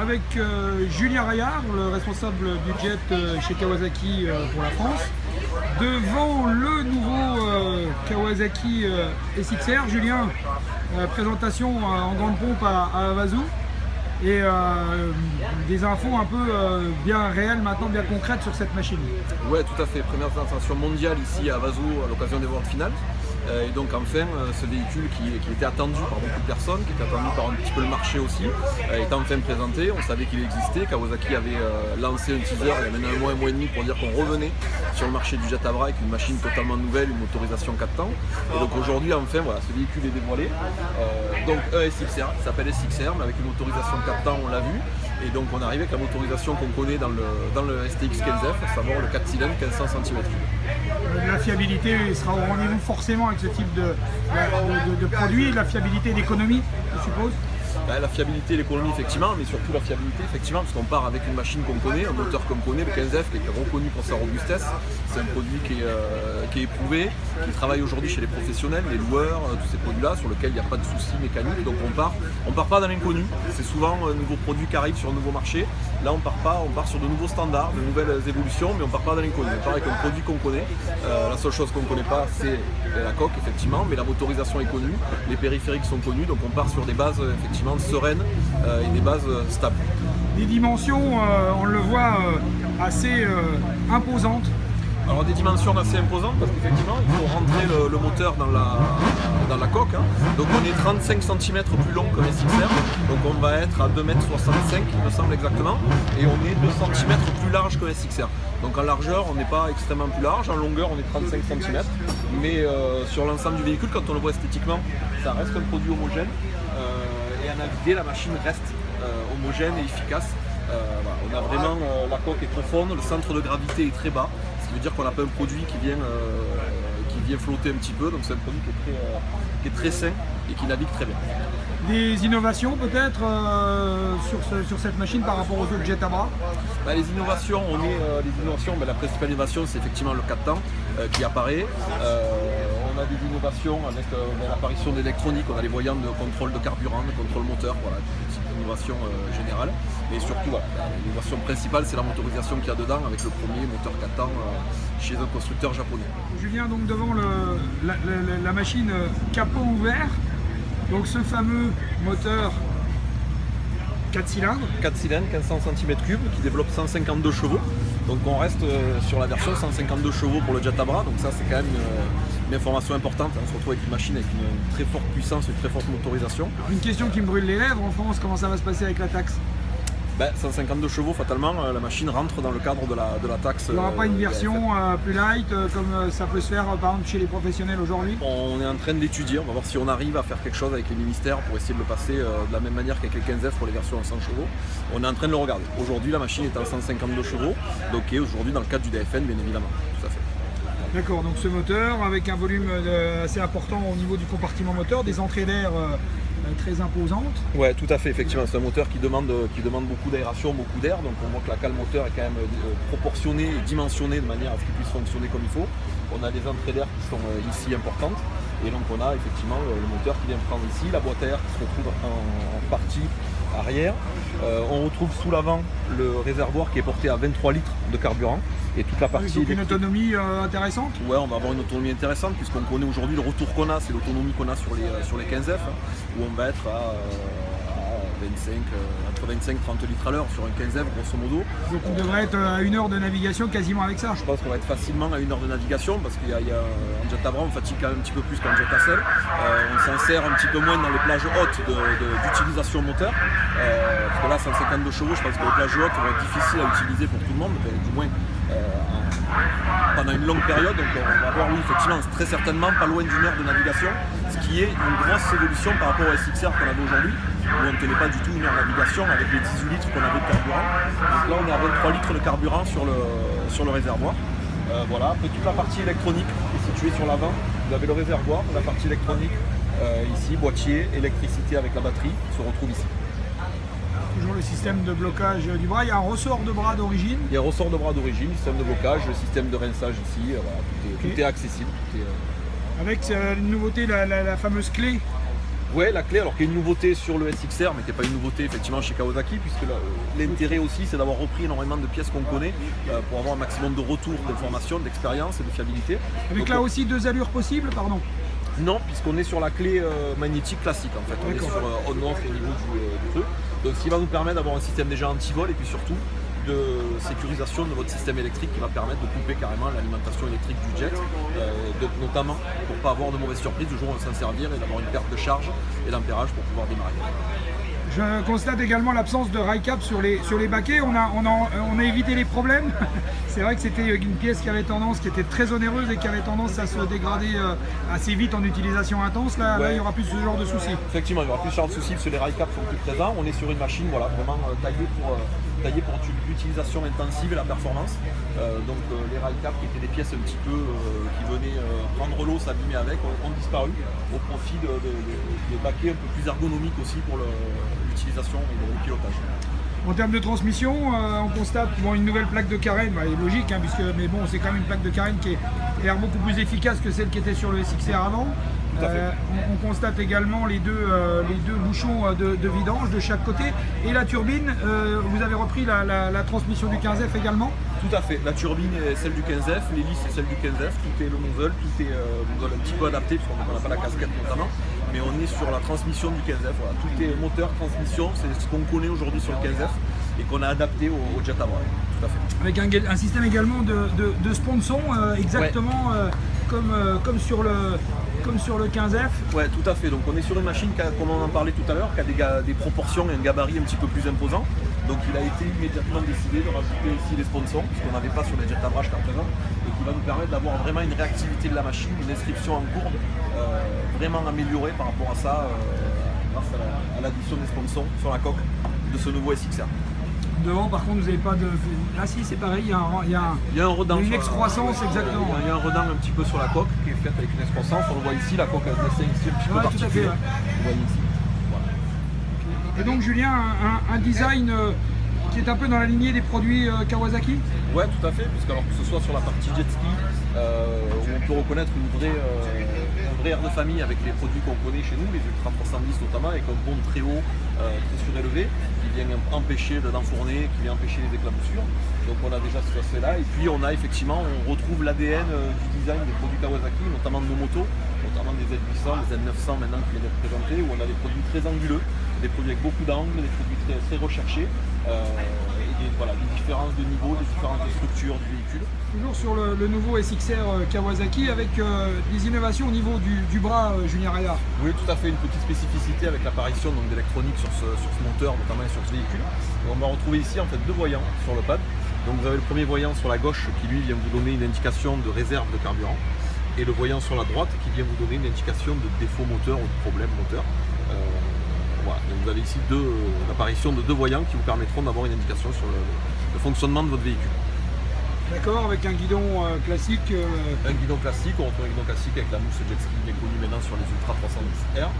avec Julien Rayard, le responsable du jet chez Kawasaki pour la France, devant le nouveau Kawasaki SXR. Julien, présentation en grande pompe à Havasu et des infos un peu bien réelles maintenant, bien concrètes sur cette machine. Ouais, tout à fait. Première présentation mondiale ici à Havasu à l'occasion des World Finals. Et donc enfin ce véhicule qui était attendu par beaucoup de personnes, qui était attendu par un petit peu le marché aussi, est enfin présenté. On savait qu'il existait. Kawasaki avait lancé un teaser il y a maintenant un mois et demi pour dire qu'on revenait sur le marché du jet à bras avec une machine totalement nouvelle, une motorisation 4 temps. Et donc aujourd'hui enfin voilà, ce véhicule est dévoilé. Donc un SXR, qui s'appelle SXR, mais avec une motorisation 4 temps, on l'a vu. Et donc on arrive avec la motorisation qu'on connaît dans le STX 15F, à savoir le 4 cylindres 1500 cm3. La fiabilité sera au rendez-vous forcément avec ce type de produit, la fiabilité et l'économie, je suppose. La fiabilité et l'économie effectivement, mais surtout la fiabilité effectivement, parce qu'on part avec une machine qu'on connaît, un moteur qu'on connaît, le 15F qui est reconnu pour sa robustesse. C'est un produit qui est éprouvé, qui travaille aujourd'hui chez les professionnels, les loueurs, tous ces produits-là sur lesquels il n'y a pas de soucis mécaniques. Donc on part pas dans l'inconnu. C'est souvent un nouveau produit qui arrive sur un nouveau marché. Là on part sur de nouveaux standards, de nouvelles évolutions, mais on part pas dans l'inconnu. On part avec un produit qu'on connaît. La seule chose qu'on ne connaît pas, c'est la coque effectivement, mais la motorisation est connue, les périphériques sont connus, donc on part sur des bases effectivement sereines et des bases stables. Des dimensions, on le voit, assez imposantes. Alors des dimensions assez imposantes parce qu'effectivement il faut rentrer le moteur dans la coque. Donc on est 35 cm plus long que le SXR, donc on va être à 2,65 m il me semble exactement, et on est 2 cm plus large que le SXR. Donc en largeur on n'est pas extrêmement plus large, en longueur on est 35 cm, mais sur l'ensemble du véhicule, quand on le voit esthétiquement, ça reste un produit homogène, et à naviguer la machine reste homogène et efficace. Voilà, on a vraiment la coque est profonde, le centre de gravité est très bas, ce qui veut dire qu'on n'a pas un produit qui vient flotter un petit peu, donc c'est un produit qui est très sain et qui navigue très bien. Des innovations peut-être sur cette machine par rapport aux autres jets à bras? Les innovations, la principale innovation c'est effectivement le 4 temps qui apparaît. On a des innovations avec l'apparition d'électronique, on a les voyants de contrôle de carburant, de contrôle moteur, voilà, une innovation générale. Et surtout, l'innovation principale, c'est la motorisation qu'il y a dedans avec le premier moteur 4 temps chez un constructeur japonais. Julien, donc devant la machine capot ouvert, donc ce fameux moteur 4 cylindres. 4 cylindres, 1500 cm3 qui développe 152 chevaux. Donc on reste sur la version 152 chevaux pour le jet à bras, donc ça c'est quand même une information importante. On se retrouve avec une machine avec une très forte puissance, une très forte motorisation. Une question qui me brûle les lèvres en France, comment ça va se passer avec la taxe? 152 chevaux, fatalement, la machine rentre dans le cadre de la taxe. Il n'y aura pas une version plus light comme ça peut se faire par exemple chez les professionnels aujourd'hui? On est en train d'étudier, on va voir si on arrive à faire quelque chose avec les ministères pour essayer de le passer de la même manière qu'avec les 15F pour les versions à 100 chevaux. On est en train de le regarder. Aujourd'hui la machine est à 152 chevaux, donc aujourd'hui dans le cadre du DFN bien évidemment, tout à fait. D'accord, donc ce moteur avec un volume assez important au niveau du compartiment moteur, des entrées d'air très imposantes. Ouais, tout à fait, effectivement, c'est un moteur qui demande beaucoup d'aération, beaucoup d'air, donc on voit que la cale moteur est quand même proportionnée et dimensionnée de manière à ce qu'il puisse fonctionner comme il faut. On a des entrées d'air qui sont ici importantes, et donc on a effectivement le moteur qui vient prendre ici, la boîte à air qui se retrouve en partie arrière. On retrouve sous l'avant le réservoir qui est porté à 23 litres de carburant. Et toute la partie donc une autonomie intéressante? Ouais, on va avoir une autonomie intéressante puisqu'on connaît aujourd'hui le retour qu'on a, c'est l'autonomie qu'on a sur les 15F, où on va être à 25, entre 25 et 30 litres à l'heure sur un 15F grosso modo. Donc on devrait être à 1 heure de navigation quasiment avec ça? Je pense qu'on va être facilement à 1 heure de navigation parce qu'en jet à bras on fatigue quand même un petit peu plus qu'en jet à selle. On s'en sert un petit peu moins dans les plages hautes d'utilisation moteur. Parce que là 152 chevaux, je pense que les plages hautes vont être difficiles à utiliser pour tout le monde, du moins pendant une longue période. Donc on va avoir effectivement très certainement pas loin d'1 heure de navigation, ce qui est une grosse évolution par rapport au SXR qu'on avait aujourd'hui, où on ne tenait pas du tout 1 heure de navigation avec les 18 litres qu'on avait de carburant. Donc là on est à 23 litres de carburant sur le réservoir. Voilà, après toute la partie électronique est située sur l'avant. Vous avez le réservoir, la partie électronique ici, boîtier, électricité avec la batterie se retrouve ici. Toujours le système de blocage du bras, il y a un ressort de bras d'origine? Il y a un ressort de bras d'origine, système de blocage, le système de rinçage ici, voilà, tout est accessible. Avec une nouveauté, la fameuse clé Ouais, la clé, alors qu'il y a une nouveauté sur le SXR, mais qui n'est pas une nouveauté effectivement chez Kawasaki, puisque l'intérêt aussi c'est d'avoir repris énormément de pièces qu'on connaît pour avoir un maximum de retours d'informations, d'expérience et de fiabilité. Avec donc, là aussi 2 allures possibles, pardon. Non, puisqu'on est sur la clé magnétique classique en fait. On est sur on-off au niveau du truc. Donc ce qui va nous permettre d'avoir un système déjà anti-vol et puis surtout de sécurisation de votre système électrique qui va permettre de couper carrément l'alimentation électrique du jet, notamment pour ne pas avoir de mauvaises surprises le jour où on va s'en servir et d'avoir une perte de charge et d'ampérage pour pouvoir démarrer. Je constate également l'absence de rail cap sur les baquets. On a évité les problèmes. C'est vrai que c'était une pièce qui était très onéreuse et qui avait tendance à se dégrader assez vite en utilisation intense. Là, il n'y aura plus ce genre de soucis. Effectivement, il n'y aura plus ce genre de soucis parce que les rail caps sont plus présents. On est sur une machine vraiment taillée pour l'utilisation intensive et la performance. Les rail caps qui étaient des pièces un petit peu qui venaient prendre l'eau, s'abîmer avec, ont disparu au profit de baquets un peu plus ergonomiques aussi pour l'utilisation et le pilotage. En termes de transmission, on constate une nouvelle plaque de carène, logique, hein, mais bon, c'est quand même une plaque de carène qui a l'air beaucoup plus efficace que celle qui était sur le SXR avant. On constate également les deux bouchons de vidange de chaque côté. Et la turbine, vous avez repris la transmission du 15F également? Tout à fait. La turbine est celle du 15F, l'hélice est celle du 15F, tout est le muzzle, tout est un petit peu adapté parce qu'on n'a pas la casquette notamment. Mais on est sur la transmission du 15F. Voilà. Tout est moteur, transmission, c'est ce qu'on connaît aujourd'hui sur le 15F et qu'on a adapté au jet à bras. Tout à fait. Avec un système également de sponson, exactement comme sur le 15F. Ouais, tout à fait. Donc on est sur une machine, comme on en parlait tout à l'heure, qui a des proportions et un gabarit un petit peu plus imposant. Donc il a été immédiatement décidé de rajouter ici les sponsons, ce qu'on n'avait pas sur les jet à brach qu'à présent, et qui va nous permettre d'avoir vraiment une réactivité de la machine, une inscription en courbe vraiment améliorée par rapport à ça, grâce à l'addition des sponsons sur la coque de ce nouveau SXR. Devant, par contre, vous n'avez pas de. Ah si, c'est pareil, il y a un redin, une excroissance, exactement. Il y a un redin un petit peu sur la coque qui est faite avec une excroissance. On le voit ici, la coque est ici un petit peu particulier. Vous voyez ici. Voilà. Et donc, Julien, un design qui est un peu dans la lignée des produits Kawasaki? Ouais, tout à fait, puisque alors que ce soit sur la partie jet ski, où on peut reconnaître un vrai air de famille avec les produits qu'on connaît chez nous, les Ultra 310 notamment, avec un pont très haut, très surélevé, qui vient empêcher d'enfourner, qui vient empêcher les éclaboussures. Donc on a déjà ce aspect-là, et puis on retrouve l'ADN du design des produits Kawasaki, notamment de nos motos, notamment des Z800, des Z900 maintenant qui viennent d'être présentés, où on a des produits très anguleux, des produits avec beaucoup d'angles, des produits très recherchés. Des différences de niveau, des différences de structure du véhicule. Toujours sur le nouveau SXR Kawasaki avec des innovations au niveau du bras, Julien Rayard. Oui, tout à fait, une petite spécificité avec l'apparition d'électronique sur ce moteur, notamment sur ce véhicule. Et on va retrouver ici en fait 2 voyants sur le pad. Donc vous avez le premier voyant sur la gauche qui lui vient vous donner une indication de réserve de carburant, et le voyant sur la droite qui vient vous donner une indication de défaut moteur ou de problème moteur. Voilà. Donc vous avez ici l'apparition de 2 voyants qui vous permettront d'avoir une indication sur le fonctionnement de votre véhicule. D'accord, avec un guidon classique. Un guidon classique, on retrouve un guidon classique avec la mousse jet ski bien connue maintenant sur les Ultra 310R.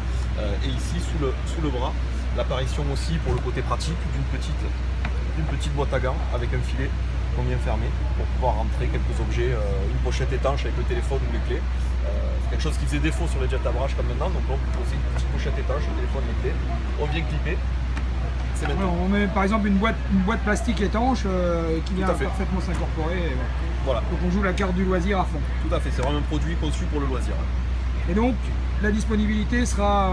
Et ici sous le bras, l'apparition aussi pour le côté pratique d'une petite boîte à gants avec un filet qu'on vient fermer pour pouvoir rentrer quelques objets, une pochette étanche avec le téléphone ou les clés. C'est quelque chose qui faisait défaut sur les jets à brach comme maintenant, donc là on peut poser une petite pochette étanche, le téléphone, les clés, on vient clipper. On met par exemple une boîte plastique étanche qui vient parfaitement s'incorporer. Voilà. Donc on joue la carte du loisir à fond. Tout à fait, c'est vraiment un produit conçu pour le loisir. Et donc la disponibilité sera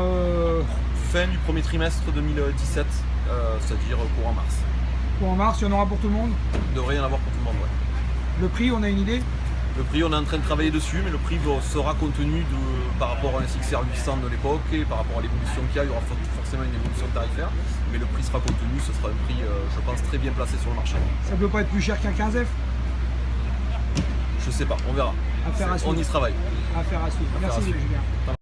fin du premier trimestre 2017, c'est-à-dire courant mars. Courant mars, il y en aura pour tout le monde? Il devrait y en avoir pour tout le monde, ouais. Le prix, on a une idée? Le prix, on est en train de travailler dessus, mais le prix sera contenu par rapport à un SXR 800 de l'époque et par rapport à l'évolution qu'il y a, il y aura forcément une évolution tarifaire, mais le prix sera contenu, ce sera un prix, je pense, très bien placé sur le marché. Ça ne peut pas être plus cher qu'un 15F? Je sais pas, on verra. Affaire à suivre. On y travaille. Affaire à suivre. Merci Julien.